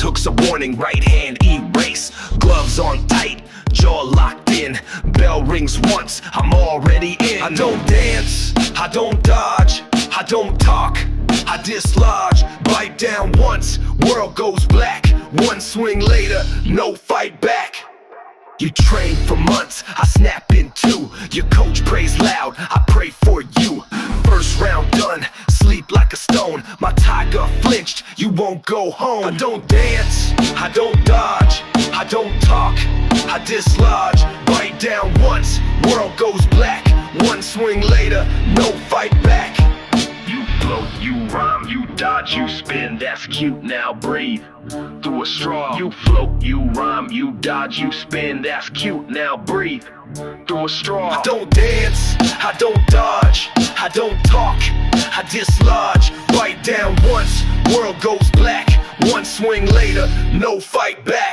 took's a warning, right hand erase. Gloves on tight, jaw locked in. Bell rings once, I'm already in. I don't dance, I don't dodge, I don't talk, I dislodge. Bite down once, world goes black. One swing later, no fight back. You train for months, I snap in two. Your coach prays loud, I pray for you. First round done, sleep like a stone. My tiger flinched, you won't go home. I don't dance, I don't dodge, I don't talk, I dislodge. Bite down once, world goes black. One swing later, no fight back. You float, you rhyme, you dodge, you spin. That's cute, now breathe through a straw. You float, you rhyme, you dodge, you spin. That's cute, now breathe through a straw. I don't dance, I don't dodge, I don't talk, I dislodge. Bite down once, world goes black. One swing later, no fight back.